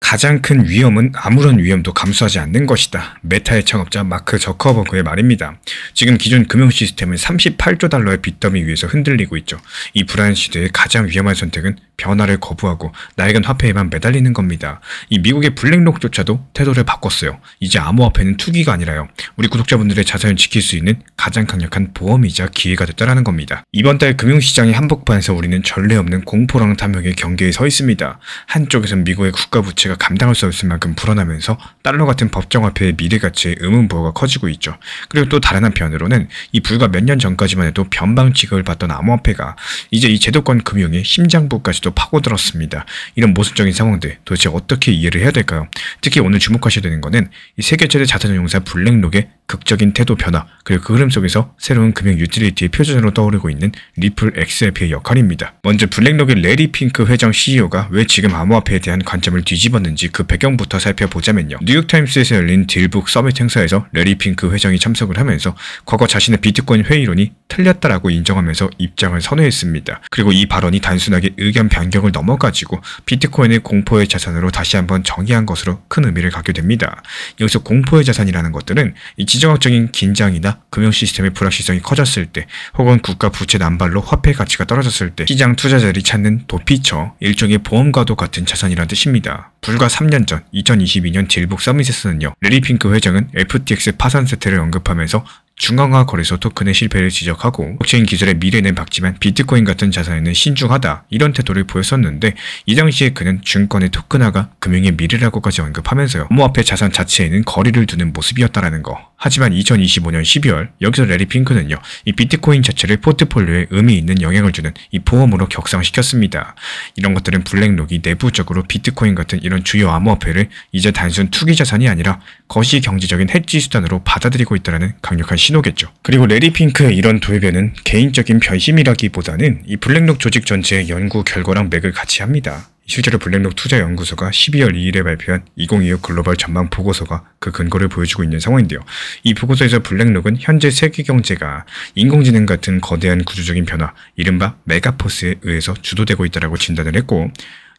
가장 큰 위험은 아무런 위험도 감수하지 않는 것이다. 메타의 창업자 마크 저커버그의 말입니다. 지금 기존 금융 시스템은 38조 달러의 빚더미 위에서 흔들리고 있죠. 이 불안 시대의 가장 위험한 선택은 변화를 거부하고 낡은 화폐에만 매달리는 겁니다. 이 미국의 블랙록조차도 태도를 바꿨어요. 이제 암호화폐는 투기가 아니라요, 우리 구독자분들의 자산을 지킬 수 있는 가장 강력한 보험이자 기회가 됐다는 겁니다. 이번 달 금융시장의 한복판에서 우리는 전례 없는 공포랑 탐욕의 경계에 서 있습니다. 한쪽에선 미국의 국가 부채가 감당할 수 없을 만큼 불어나면서 달러 같은 법정화폐의 미래 가치의 의문부호가 커지고 있죠. 그리고 또 다른 한편으로는 이 불과 몇 년 전까지만 해도 변방 취급을 받던 암호화폐가 이제 이 제도권 금융의 심장부까지도 파고들었습니다. 이런 모순적인 상황들 도대체 어떻게 이해를 해야 될까요? 특히 오늘 주목하셔야 되는 것은 이 세계 최대 자산운용사 블랙록의 극적인 태도 변화, 그리고 그 흐름 속에서 새로운 금융 유틸리티의 표준으로 떠오르고 있는 리플 XRP의 역할입니다. 먼저 블랙록의 레리 핑크 회장 CEO가 왜 지금 암호화폐에 대한 관점을 뒤집었는지 그 배경부터 살펴보자면요. 뉴욕타임스에서 열린 딜북 서밋 행사에서 레리 핑크 회장이 참석을 하면서 과거 자신의 비트코인 회의론이 틀렸다라고 인정하면서 입장을 선회했습니다. 그리고 이 발언이 단순하게 의견 변경을 넘어가지고 비트코인을 공포의 자산으로 다시 한번 정의한 것으로 큰 의미를 갖게 됩니다. 여기서 공포의 자산이라는 것들은 이 지정학적인 긴장이나 금융 시스템의 불확실성이 커졌을 때, 혹은 국가 부채 남발로 화폐 가치가 떨어졌을 때 시장 투자자들이 찾는 도피처, 일종의 보험과도 같은 자산이라는 뜻입니다. 불과 3년 전 2022년 딜북 서밋에서는요, 레리 핑크 회장은 FTX 파산 사태를 언급하면서 중앙화 거래소 토큰의 실패를 지적하고 블록체인 기술의 미래는 밝지만 비트코인 같은 자산에는 신중하다, 이런 태도를 보였었는데, 이 당시에 그는 증권의 토큰화가 금융의 미래라고까지 언급하면서요, 암호화폐 자산 자체에는 거리를 두는 모습이었다라는 거. 하지만 2025년 12월 여기서 레리 핑크는요, 이 비트코인 자체를 포트폴리오에 의미 있는 영향을 주는 이 보험으로 격상시켰습니다. 이런 것들은 블랙록이 내부적으로 비트코인 같은 이런 주요 암호화폐를 이제 단순 투기 자산이 아니라 거시 경제적인 해지 수단으로 받아들이고 있다는 강력한 신호겠죠. 그리고 레리 핑크의 이런 돌변은 개인적인 변심이라기보다는 이 블랙록 조직 전체의 연구 결과랑 맥을 같이 합니다. 실제로 블랙록 투자연구소가 12월 2일에 발표한 2025 글로벌 전망 보고서가 그 근거를 보여주고 있는 상황인데요. 이 보고서에서 블랙록은 현재 세계 경제가 인공지능 같은 거대한 구조적인 변화, 이른바 메가포스에 의해서 주도되고 있다고 진단을 했고,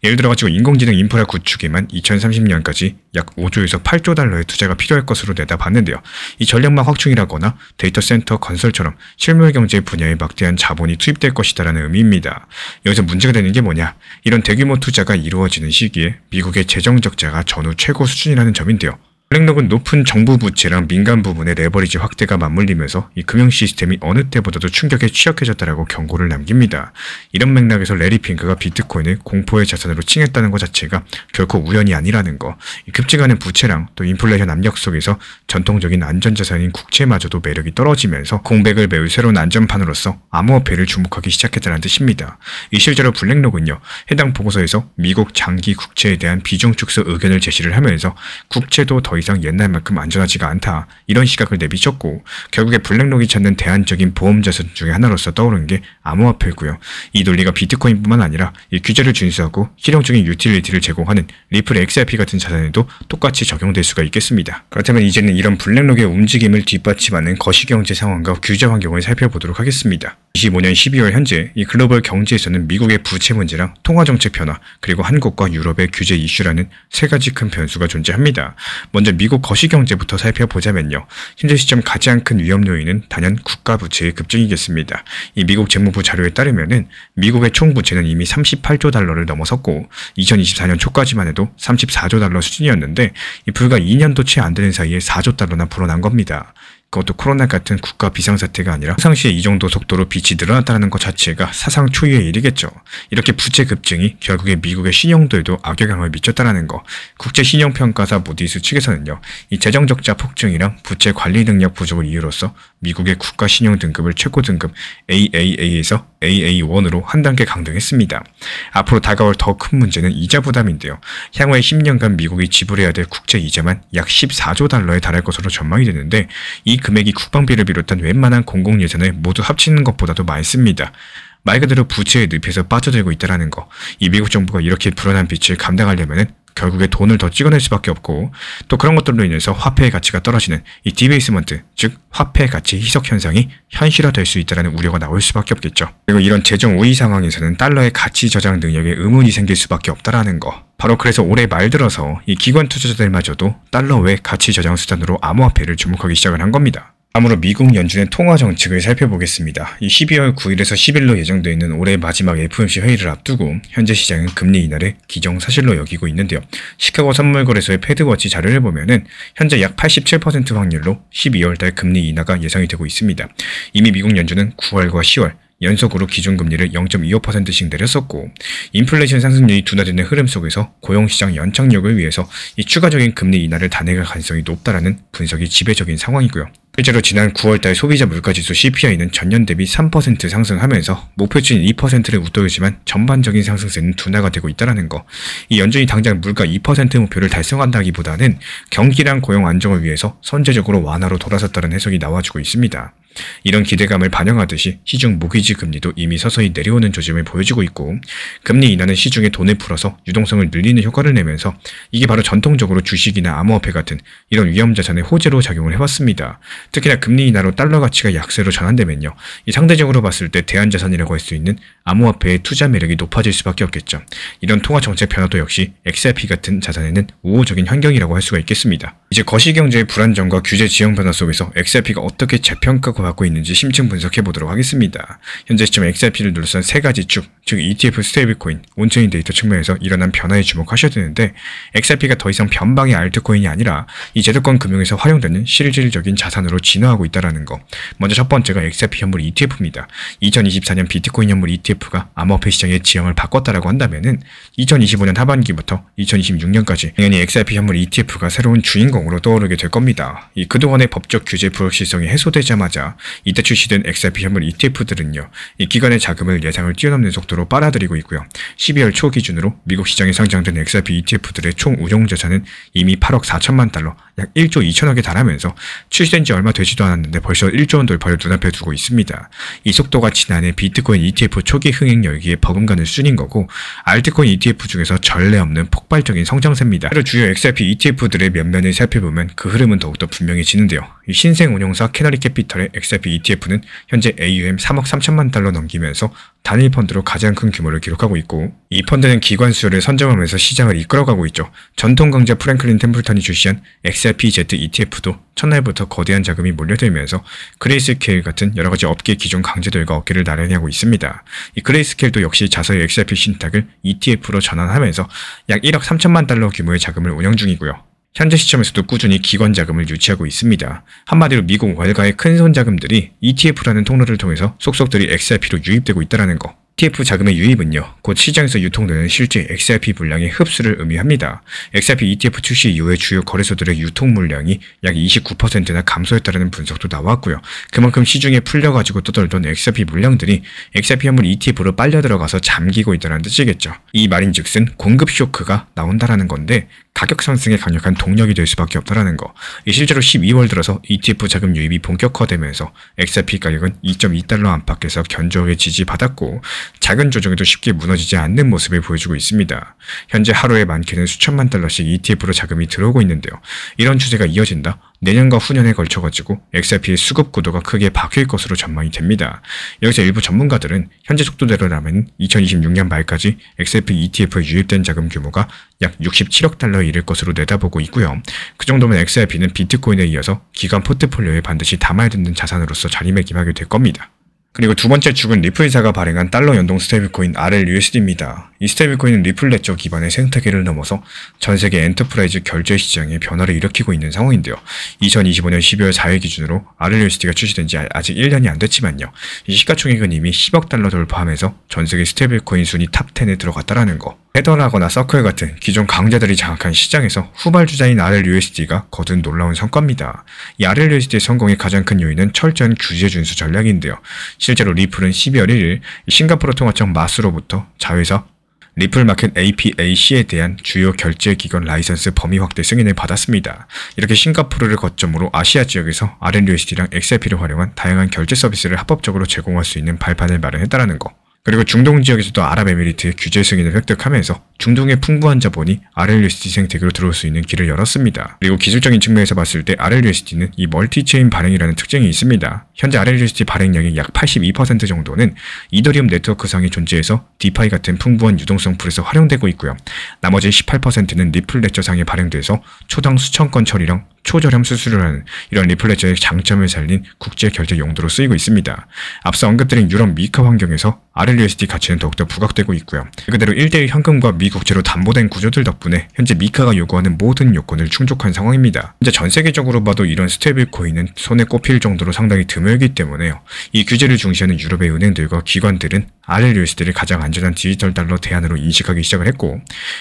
예를 들어가지고 인공지능 인프라 구축에만 2030년까지 약 5조에서 8조 달러의 투자가 필요할 것으로 내다봤는데요. 이 전력망 확충이라거나 데이터 센터 건설처럼 실물 경제 분야에 막대한 자본이 투입될 것이다라는 의미입니다. 여기서 문제가 되는 게 뭐냐? 이런 대규모 투자가 이루어지는 시기에 미국의 재정 적자가 전후 최고 수준이라는 점인데요. 블랙록은 높은 정부 부채랑 민간 부분의 레버리지 확대가 맞물리면서 이 금융 시스템이 어느 때보다도 충격에 취약해졌다라고 경고를 남깁니다. 이런 맥락에서 레리 핑크가 비트코인을 공포의 자산으로 칭했다는 것 자체가 결코 우연이 아니라는 거. 이 급증하는 부채랑 또 인플레이션 압력 속에서 전통적인 안전자산인 국채마저도 매력이 떨어지면서 공백을 메울 새로운 안전판으로서 암호화폐를 주목하기 시작했다는 뜻입니다. 이 실제로 블랙록은요, 해당 보고서에서 미국 장기 국채에 대한 비중 축소 의견을 제시를 하면서 국채도 더 이상 옛날만큼 안전하지가 않다, 이런 시각을 내비쳤고, 결국에 블랙록이 찾는 대안적인 보험 자산 중에 하나로서 떠오른 게 암호화폐고요. 이 논리가 비트코인뿐만 아니라 이 규제를 준수하고 실용적인 유틸리티를 제공하는 리플 XRP 같은 자산에도 똑같이 적용될 수가 있겠습니다. 그렇다면 이제는 이런 블랙록의 움직임을 뒷받침하는 거시경제 상황과 규제 환경을 살펴보도록 하겠습니다. 25년 12월 현재 이 글로벌 경제에서는 미국의 부채 문제랑 통화정책 변화, 그리고 한국과 유럽의 규제 이슈라는 세 가지 큰 변수가 존재합니다. 먼저 미국 거시경제부터 살펴보자면요, 현재 시점 가장 큰 위험 요인은 단연 국가 부채의 급증이겠습니다. 이 미국 재무부 자료에 따르면은 미국의 총 부채는 이미 38조 달러를 넘어섰고, 2024년 초까지만 해도 34조 달러 수준이었는데, 이 불과 2년도 채 안 되는 사이에 4조 달러나 불어난 겁니다. 그것도 코로나 같은 국가 비상사태가 아니라 평상시에 이 정도 속도로 빚이 늘어났다는 것 자체가 사상 초유의 일이겠죠. 이렇게 부채 급증이 결국에 미국의 신용도에도 악영향을 미쳤다는 거. 국제신용평가사 무디스 측에서는요, 이 재정적자 폭증이랑 부채 관리 능력 부족을 이유로써 미국의 국가 신용 등급을 최고 등급 AAA에서 AA1으로 한 단계 강등했습니다. 앞으로 다가올 더 큰 문제는 이자 부담인데요. 향후에 10년간 미국이 지불해야 될 국채 이자만 약 14조 달러에 달할 것으로 전망이 되는데, 이 금액이 국방비를 비롯한 웬만한 공공예산을 모두 합치는 것보다도 많습니다. 말 그대로 부채의 늪에서 빠져들고 있다는 거. 이 미국 정부가 이렇게 불어난 빚을 감당하려면 결국에 돈을 더 찍어낼 수밖에 없고, 또 그런 것들로 인해서 화폐의 가치가 떨어지는 이 디베이스먼트, 즉 화폐 가치 희석 현상이 현실화될 수 있다는 우려가 나올 수밖에 없겠죠. 그리고 이런 재정 우위 상황에서는 달러의 가치 저장 능력에 의문이 생길 수밖에 없다라는 거. 바로 그래서 올해 말 들어서 이 기관 투자자들마저도 달러 외 가치 저장 수단으로 암호화폐를 주목하기 시작을 한 겁니다. 다음으로 미국 연준의 통화 정책을 살펴보겠습니다. 이 12월 9일에서 10일로 예정되어 있는 올해 마지막 FOMC 회의를 앞두고 현재 시장은 금리 인하를 기정사실로 여기고 있는데요. 시카고 선물거래소의 패드워치 자료를 보면은 현재 약 87% 확률로 12월달 금리 인하가 예상이 되고 있습니다. 이미 미국 연준은 9월과 10월 연속으로 기준금리를 0.25%씩 내렸었고, 인플레이션 상승률이 둔화되는 흐름 속에서 고용시장 연착륙을 위해서 이 추가적인 금리 인하를 단행할 가능성이 높다라는 분석이 지배적인 상황이고요. 실제로 지난 9월달 소비자 물가지수 CPI는 전년 대비 3% 상승하면서 목표치인 2%를 웃돌지만 전반적인 상승세는 둔화가 되고 있다는 거. 이 연준이 당장 물가 2% 목표를 달성한다기보다는 경기랑 고용 안정을 위해서 선제적으로 완화로 돌아섰다는 해석이 나와주고 있습니다. 이런 기대감을 반영하듯이 시중 모기지 금리도 이미 서서히 내려오는 조짐을 보여주고 있고, 금리 인하는 시중에 돈을 풀어서 유동성을 늘리는 효과를 내면서 이게 바로 전통적으로 주식이나 암호화폐 같은 이런 위험자산의 호재로 작용을 해왔습니다. 특히나 금리 인하로 달러 가치가 약세로 전환되면요, 이 상대적으로 봤을 때 대안자산이라고 할 수 있는 암호화폐의 투자 매력이 높아질 수밖에 없겠죠. 이런 통화 정책 변화도 역시 XRP 같은 자산에는 우호적인 환경이라고 할 수가 있겠습니다. 이제 거시경제의 불안정과 규제 지형 변화 속에서 XRP가 어떻게 재평가가 받고 있는지 심층 분석해 보도록 하겠습니다. 현재 시점 XRP를 둘러싼 세 가지 축, 즉 ETF, 스테이블코인, 온체인 데이터 측면에서 일어난 변화에 주목하셔야 되는데, XRP가 더 이상 변방의 알트코인이 아니라 이 제도권 금융에서 활용되는 실질적인 자산으로 진화하고 있다는 거. 먼저 첫 번째가 XRP 현물 ETF입니다. 2024년 비트코인 현물 ETF가 암호화폐 시장의 지형을 바꿨다라고 한다면은 2025년 하반기부터 2026년까지 당연히 XRP 현물 ETF가 새로운 주인공으로 떠오르게 될 겁니다. 이 그동안의 법적 규제 불확실성이 해소되자마자 이때 출시된 XRP 현물 ETF들은요, 이 기관의 자금을 예상을 뛰어넘는 속도로 빨아들이고 있고요. 12월 초 기준으로 미국 시장에 상장된 XRP ETF들의 총 운용 자산은 이미 8억 4천만 달러, 약 1조 2천억에 달하면서 출시된 지 얼마 되지도 않았는데 벌써 1조 원 돌파를 눈앞에 두고 있습니다. 이 속도가 지난해 비트코인 ETF 초기 흥행 열기에 버금가는 순인 거고, 알트코인 ETF 중에서 전례 없는 폭발적인 성장세입니다. 그리고 주요 XRP ETF들의 면면을 살펴보면 그 흐름은 더욱더 분명해지는데요. 이 신생 운용사 캐너리 캐피털의 XRP ETF는 현재 AUM 3억 3천만 달러 넘기면서 단일 펀드로 가장 큰 규모를 기록하고 있고, 이 펀드는 기관 수요를 선점하면서 시장을 이끌어가고 있죠. 전통 강자 프랭클린 템플턴이 출시한 XRPZ ETF도 첫날부터 거대한 자금이 몰려들면서 그레이스케일 같은 여러가지 업계 기존 강자들과 어깨를 나란히 하고 있습니다. 이 그레이스케일도 역시 자사의 XRP 신탁을 ETF로 전환하면서 약 1억 3천만 달러 규모의 자금을 운영 중이고요. 현재 시점에서도 꾸준히 기관 자금을 유치하고 있습니다. 한마디로 미국 월가의 큰 손 자금들이 ETF라는 통로를 통해서 속속들이 XRP로 유입되고 있다는 거. ETF 자금의 유입은요, 곧 시장에서 유통되는 실제 XRP 물량의 흡수를 의미합니다. XRP ETF 출시 이후에 주요 거래소들의 유통 물량이 약 29%나 감소했다는 분석도 나왔고요. 그만큼 시중에 풀려가지고 떠돌던 XRP 물량들이 XRP 현물 ETF로 빨려 들어가서 잠기고 있다는 뜻이겠죠. 이 말인즉슨 공급 쇼크가 나온다라는 건데, 가격 상승에 강력한 동력이 될 수밖에 없다라는 거. 실제로 12월 들어서 ETF 자금 유입이 본격화되면서 XRP 가격은 2.2달러 안팎에서 견조하게 지지받았고, 작은 조정에도 쉽게 무너지지 않는 모습을 보여주고 있습니다. 현재 하루에 많게는 수천만 달러씩 ETF로 자금이 들어오고 있는데요. 이런 추세가 이어진다? 내년과 후년에 걸쳐가지고 XRP의 수급 구도가 크게 바뀔 것으로 전망이 됩니다. 여기서 일부 전문가들은 현재 속도대로라면 2026년 말까지 XRP ETF에 유입된 자금 규모가 약 67억 달러에 이를 것으로 내다보고 있고요. 그 정도면 XRP는 비트코인에 이어서 기관 포트폴리오에 반드시 담아야 되는 자산으로서 자리매김하게 될 겁니다. 그리고 두 번째 축은 리플사가 발행한 달러 연동 스테이블코인 RLUSD입니다. 이 스테이블코인은 리플 네트워크 기반의 생태계를 넘어서 전 세계 엔터프라이즈 결제 시장에 변화를 일으키고 있는 상황인데요. 2025년 12월 4일 기준으로 RLUSD가 출시된 지 아직 1년이 안 됐지만요. 이 시가총액은 이미 10억 달러 돌파하면서 전 세계 스테이블코인 순위 탑 10에 들어갔다라는 거. 헤더라거나 서클 같은 기존 강자들이 장악한 시장에서 후발주자인 RLUSD가 거둔 놀라운 성과입니다. 이 RLUSD의 성공의 가장 큰 요인은 철저한 규제 준수 전략인데요. 실제로 리플은 12월 1일 싱가포르 통화청 마스로부터 자회사 리플마켓 APAC에 대한 주요 결제기관 라이선스 범위 확대 승인을 받았습니다. 이렇게 싱가포르를 거점으로 아시아 지역에서 RLUSD랑 XRP를 활용한 다양한 결제 서비스를 합법적으로 제공할 수 있는 발판을 마련했다는 거. 그리고 중동 지역에서도 아랍에미리트의 규제 승인을 획득하면서 중동의 풍부한 자본이 RLUSD 생태계로 들어올 수 있는 길을 열었습니다. 그리고 기술적인 측면에서 봤을 때 RLUSD는 이 멀티체인 발행이라는 특징이 있습니다. 현재 RLUSD 발행량의 약 82% 정도는 이더리움 네트워크상에 존재해서 디파이 같은 풍부한 유동성 풀에서 활용되고 있고요. 나머지 18%는 리플 레저상에 발행돼서 초당 수천 건 처리랑 초저렴 수수료를 하는 이런 리플 레저의 장점을 살린 국제 결제 용도로 쓰이고 있습니다. 앞서 언급드린 유럽 미카 환경에서 RLUSD 가치는 더욱더 부각되고 있고요. 그대로 1대1 현금과 미국채로 담보된 구조들 덕분에 현재 미카가 요구하는 모든 요건을 충족한 상황입니다. 현재 전 세계적으로 봐도 이런 스테이블 코인은 손에 꼽힐 정도로 상당히 드물기 때문에요. 이 규제를 중시하는 유럽의 은행들과 기관들은 RLUSD를 가장 안전한 디지털 달러 대안으로 인식하기 시작을 했고,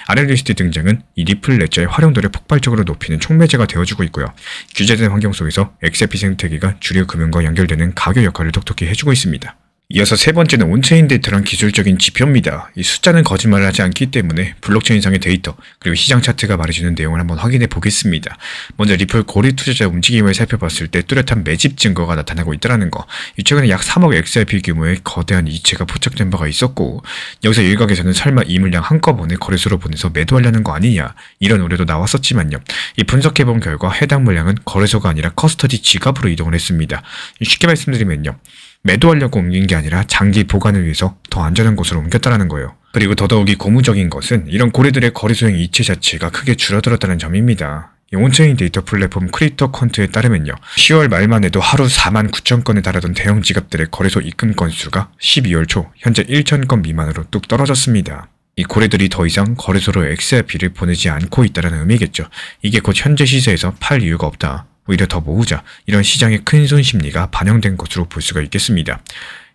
RLUSD 등장은 이 리플 레저의 활용도를 폭발적으로 높이는 촉매제가 되어주고 있고요. 규제된 환경 속에서 XRP 생태계가 주류 금융과 연결되는 가교 역할을 톡톡히 해주고 있습니다. 이어서 세 번째는 온체인 데이터란 기술적인 지표입니다. 이 숫자는 거짓말을 하지 않기 때문에 블록체인상의 데이터 그리고 시장 차트가 말해주는 내용을 한번 확인해 보겠습니다. 먼저 리플 고리 투자자 움직임을 살펴봤을 때 뚜렷한 매집 증거가 나타나고 있다는 거. 최근에 약 3억 XRP 규모의 거대한 이체가 포착된 바가 있었고, 여기서 일각에서는 설마 이 물량 한꺼번에 거래소로 보내서 매도하려는 거 아니냐 이런 우려도 나왔었지만요. 이 분석해본 결과 해당 물량은 거래소가 아니라 커스터디 지갑으로 이동을 했습니다. 쉽게 말씀드리면요, 매도하려고 옮긴 게 아니라 장기 보관을 위해서 더 안전한 곳으로 옮겼다는 거예요. 그리고 더더욱이 고무적인 것은 이런 고래들의 거래소행 이체 자체가 크게 줄어들었다는 점입니다. 온체인 데이터 플랫폼 크립토컨트에 따르면요, 10월 말만 해도 하루 4만 9천 건에 달하던 대형 지갑들의 거래소 입금 건수가 12월 초 현재 1천 건 미만으로 뚝 떨어졌습니다. 이 고래들이 더 이상 거래소로 XRP를 보내지 않고 있다는 의미겠죠. 이게 곧 현재 시세에서 팔 이유가 없다, 오히려 더 모으자, 이런 시장의 큰 손 심리가 반영된 것으로 볼 수가 있겠습니다.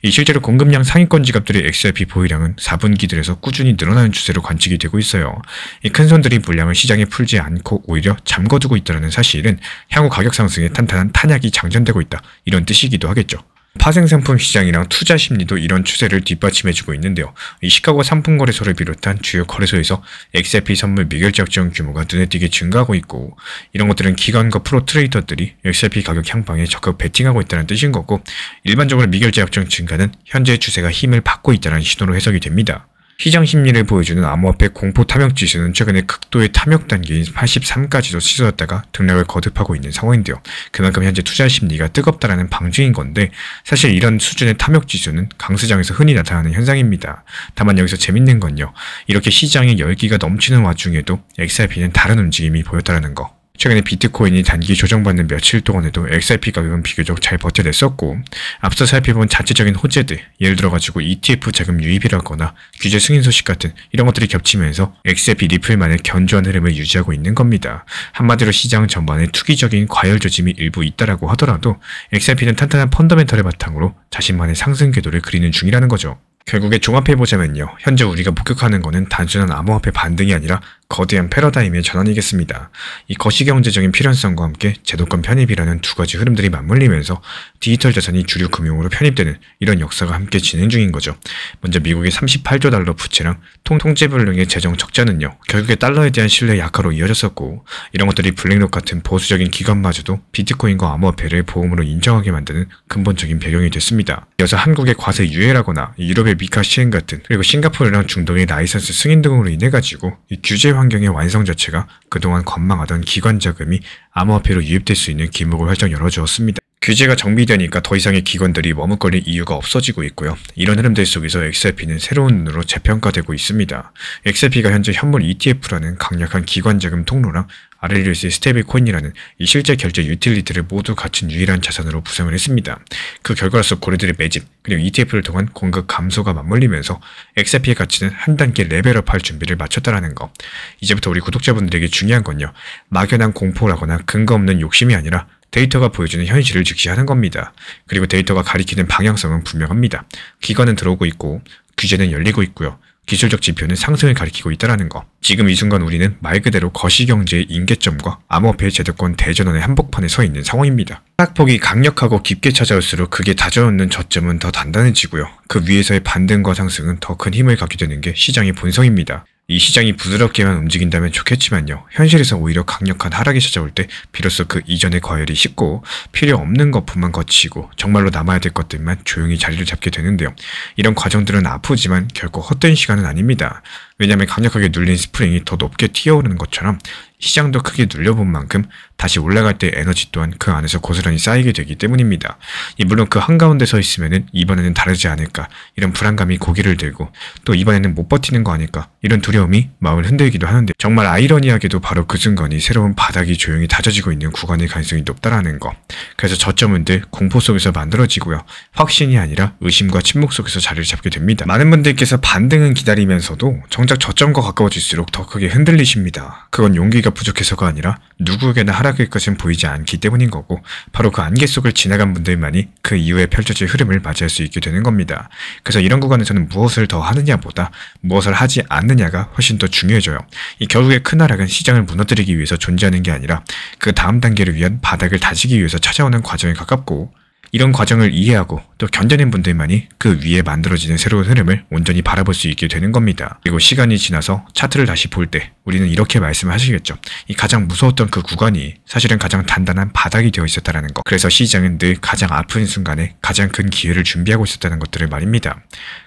이 실제로 공급량 상위권 지갑들의 XRP 보유량은 4분기들에서 꾸준히 늘어나는 추세로 관측이 되고 있어요. 이 큰 손들이 물량을 시장에 풀지 않고 오히려 잠궈두고 있다는 사실은 향후 가격 상승에 탄탄한 탄약이 장전되고 있다, 이런 뜻이기도 하겠죠. 파생상품 시장이랑 투자 심리도 이런 추세를 뒷받침해주고 있는데요. 이 시카고 상품거래소를 비롯한 주요 거래소에서 XRP 선물 미결제 확정 규모가 눈에 띄게 증가하고 있고, 이런 것들은 기관과 프로 트레이더들이 XRP 가격 향방에 적극 베팅하고 있다는 뜻인 거고, 일반적으로 미결제 확정 증가는 현재의 추세가 힘을 받고 있다는 신호로 해석이 됩니다. 시장 심리를 보여주는 암호화폐 공포 탐욕 지수는 최근에 극도의 탐욕 단계인 83까지도 치솟았다가 등락을 거듭하고 있는 상황인데요. 그만큼 현재 투자 심리가 뜨겁다라는 방증인 건데, 사실 이런 수준의 탐욕 지수는 강시장에서 흔히 나타나는 현상입니다. 다만 여기서 재밌는 건요, 이렇게 시장에 열기가 넘치는 와중에도 XRP는 다른 움직임이 보였다는 거. 최근에 비트코인이 단기 조정받는 며칠 동안에도 XRP 가격은 비교적 잘 버텨냈었고, 앞서 살펴본 자체적인 호재들, 예를 들어가지고 ETF 자금 유입이라거나 규제 승인 소식 같은 이런 것들이 겹치면서 XRP 리플만의 견조한 흐름을 유지하고 있는 겁니다. 한마디로 시장 전반에 투기적인 과열 조짐이 일부 있다라고 하더라도 XRP는 탄탄한 펀더멘털을 바탕으로 자신만의 상승 궤도를 그리는 중이라는 거죠. 결국에 종합해보자면요, 현재 우리가 목격하는 것은 단순한 암호화폐 반등이 아니라 거대한 패러다임의 전환이겠습니다. 이 거시경제적인 필연성과 함께 제도권 편입이라는 두 가지 흐름들이 맞물리면서 디지털 자산이 주류 금융으로 편입되는 이런 역사가 함께 진행 중인 거죠. 먼저 미국의 38조 달러 부채랑 통제불능의 재정 적자는요, 결국에 달러에 대한 신뢰 약화로 이어졌었고, 이런 것들이 블랙록 같은 보수적인 기관마저도 비트코인과 암호화폐를 보험으로 인정하게 만드는 근본적인 배경이 됐습니다. 이어서 한국의 과세 유예라거나 유럽의 미카 시행 같은, 그리고 싱가포르랑 중동의 라이선스 승인 등으로 인해 가지고 이 규제 환경의 완성 자체가 그동안 관망하던 기관 자금이 암호화폐로 유입될 수 있는 길목을 활짝 열어주었습니다. 규제가 정비되니까 더 이상의 기관들이 머뭇거릴 이유가 없어지고 있고요. 이런 흐름들 속에서 XRP는 새로운 눈으로 재평가되고 있습니다. XRP가 현재 현물 ETF라는 강력한 기관 자금 통로랑 RLUSD 스테이블 코인이라는 이 실제 결제 유틸리티를 모두 갖춘 유일한 자산으로 부상을 했습니다. 그 결과로서 고래들의 매집, 그리고 ETF를 통한 공급 감소가 맞물리면서 XRP의 가치는 한 단계 레벨업할 준비를 마쳤다라는 거. 이제부터 우리 구독자분들에게 중요한 건요, 막연한 공포라거나 근거 없는 욕심이 아니라 데이터가 보여주는 현실을 직시하는 겁니다. 그리고 데이터가 가리키는 방향성은 분명합니다. 기관은 들어오고 있고 규제는 열리고 있고요. 기술적 지표는 상승을 가리키고 있다는 거. 지금 이 순간 우리는 말 그대로 거시경제의 임계점과 암호화폐의 제도권 대전환의 한복판에 서 있는 상황입니다. 하락폭이 강력하고 깊게 찾아올수록 그게 다져오는 저점은 더 단단해지고요. 그 위에서의 반등과 상승은 더 큰 힘을 갖게 되는 게 시장의 본성입니다. 이 시장이 부드럽게만 움직인다면 좋겠지만요. 현실에서 오히려 강력한 하락이 찾아올 때 비로소 그 이전의 과열이 식고 필요 없는 거품만 거치고 정말로 남아야 될 것들만 조용히 자리를 잡게 되는데요. 이런 과정들은 아프지만 결코 헛된 시간은 아닙니다. 왜냐하면 강력하게 눌린 스프링이 더 높게 튀어오르는 것처럼 시장도 크게 눌려본 만큼 다시 올라갈 때 에너지 또한 그 안에서 고스란히 쌓이게 되기 때문입니다. 물론 그 한가운데 서 있으면은 이번에는 다르지 않을까 이런 불안감이 고개를 들고 또 이번에는 못 버티는 거 아닐까 이런 두려움이 마음을 흔들기도 하는데 정말 아이러니하게도 바로 그 순간이 새로운 바닥이 조용히 다져지고 있는 구간일 가능성이 높다라는 거. 그래서 저점은 늘 공포 속에서 만들어지고요. 확신이 아니라 의심과 침묵 속에서 자리를 잡게 됩니다. 많은 분들께서 반등은 기다리면서도 정작 저점과 가까워질수록 더 크게 흔들리십니다. 그건 용기가 부족해서가 아니라 누구에게나 하락일 것은 보이지 않기 때문인 거고 바로 그 안개 속을 지나간 분들만이 그 이후에 펼쳐질 흐름을 맞이할 수 있게 되는 겁니다. 그래서 이런 구간에서는 무엇을 더 하느냐보다 무엇을 하지 않느냐가 훨씬 더 중요해져요. 이 결국에 큰 하락은 시장을 무너뜨리기 위해서 존재하는 게 아니라 그 다음 단계를 위한 바닥을 다지기 위해서 찾아오는 과정에 가깝고 이런 과정을 이해하고 또 견뎌낸 분들만이 그 위에 만들어지는 새로운 흐름을 온전히 바라볼 수 있게 되는 겁니다. 그리고 시간이 지나서 차트를 다시 볼 때 우리는 이렇게 말씀을 하시겠죠. 이 가장 무서웠던 그 구간이 사실은 가장 단단한 바닥이 되어 있었다는 것. 그래서 시장은 늘 가장 아픈 순간에 가장 큰 기회를 준비하고 있었다는 것들을 말입니다.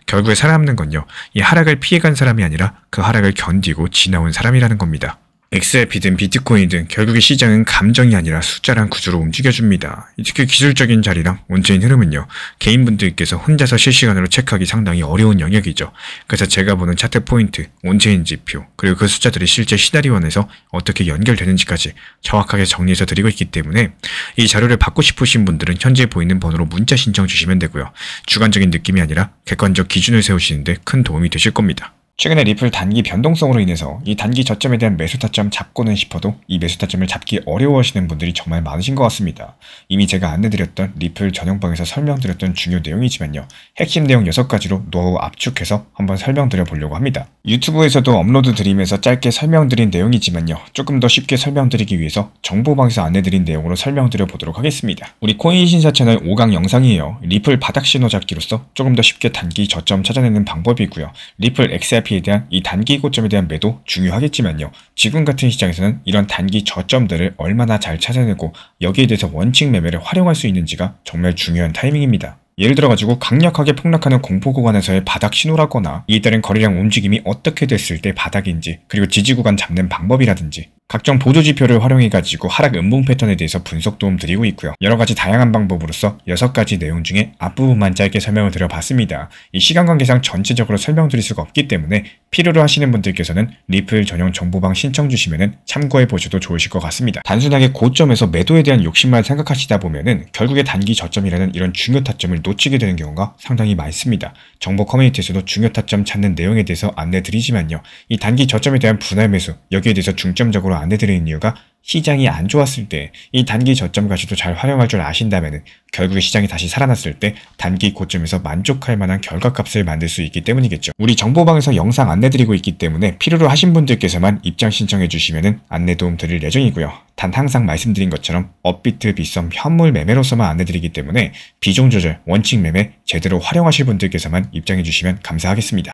결국에 살아남는 건요. 이 하락을 피해간 사람이 아니라 그 하락을 견디고 지나온 사람이라는 겁니다. XRP든 비트코인이든 결국에 시장은 감정이 아니라 숫자란 구조로 움직여줍니다. 특히 기술적인 자리랑 온체인 흐름은요. 개인분들께서 혼자서 실시간으로 체크하기 상당히 어려운 영역이죠. 그래서 제가 보는 차트 포인트, 온체인 지표, 그리고 그 숫자들이 실제 시나리오안에서 어떻게 연결되는지까지 정확하게 정리해서 드리고 있기 때문에 이 자료를 받고 싶으신 분들은 현재 보이는 번호로 문자 신청 주시면 되고요. 주관적인 느낌이 아니라 객관적 기준을 세우시는데 큰 도움이 되실 겁니다. 최근에 리플 단기 변동성으로 인해서 이 단기 저점에 대한 매수 타점 잡고는 싶어도 이 매수 타점을 잡기 어려워하시는 분들이 정말 많으신 것 같습니다. 이미 제가 안내드렸던 리플 전용방에서 설명드렸던 중요 내용이지만요. 핵심 내용 6가지로 노하우 압축해서 한번 설명드려 보려고 합니다. 유튜브에서도 업로드 드리면서 짧게 설명드린 내용이지만요. 조금 더 쉽게 설명드리기 위해서 정보방에서 안내드린 내용으로 설명드려 보도록 하겠습니다. 우리 코인 신사 채널 5강 영상이에요. 리플 바닥 신호 잡기로서 조금 더 쉽게 단기 저점 찾아내는 방법이고요. 리플 XRP에 대한 이 단기 고점에 대한 매도 중요하겠지만요. 지금 같은 시장에서는 이런 단기 저점들을 얼마나 잘 찾아내고 여기에 대해서 원칙 매매를 활용할 수 있는지가 정말 중요한 타이밍입니다. 예를 들어가지고 강력하게 폭락하는 공포 구간에서의 바닥 신호라거나 이에 따른 거래량 움직임이 어떻게 됐을 때 바닥인지 그리고 지지 구간 잡는 방법이라든지 각종 보조 지표를 활용해가지고 하락 음봉 패턴에 대해서 분석 도움 드리고 있고요. 여러가지 다양한 방법으로서 6가지 내용 중에 앞부분만 짧게 설명을 드려봤습니다. 이 시간 관계상 전체적으로 설명드릴 수가 없기 때문에 필요로 하시는 분들께서는 리플 전용 정보방 신청 주시면 참고해 보셔도 좋으실 것 같습니다. 단순하게 고점에서 매도에 대한 욕심만 생각하시다 보면은 결국에 단기 저점이라는 이런 중요 타점을 놓치게 되는 경우가 상당히 많습니다. 정보 커뮤니티에서도 중요 타점 찾는 내용에 대해서 안내 드리지만요. 이 단기 저점에 대한 분할 매수 여기에 대해서 중점적으로 안내드리는 이유가 시장이 안 좋았을 때 이 단기 저점 가치도 잘 활용할 줄 아신다면 결국에 시장이 다시 살아났을 때 단기 고점에서 만족할 만한 결과값을 만들 수 있기 때문이겠죠. 우리 정보방에서 영상 안내드리고 있기 때문에 필요로 하신 분들께서만 입장 신청해 주시면 안내 도움 드릴 예정이고요. 단 항상 말씀드린 것처럼 업비트, 빗썸, 현물 매매로서만 안내드리기 때문에 비중 조절, 원칙 매매 제대로 활용하실 분들께서만 입장해 주시면 감사하겠습니다.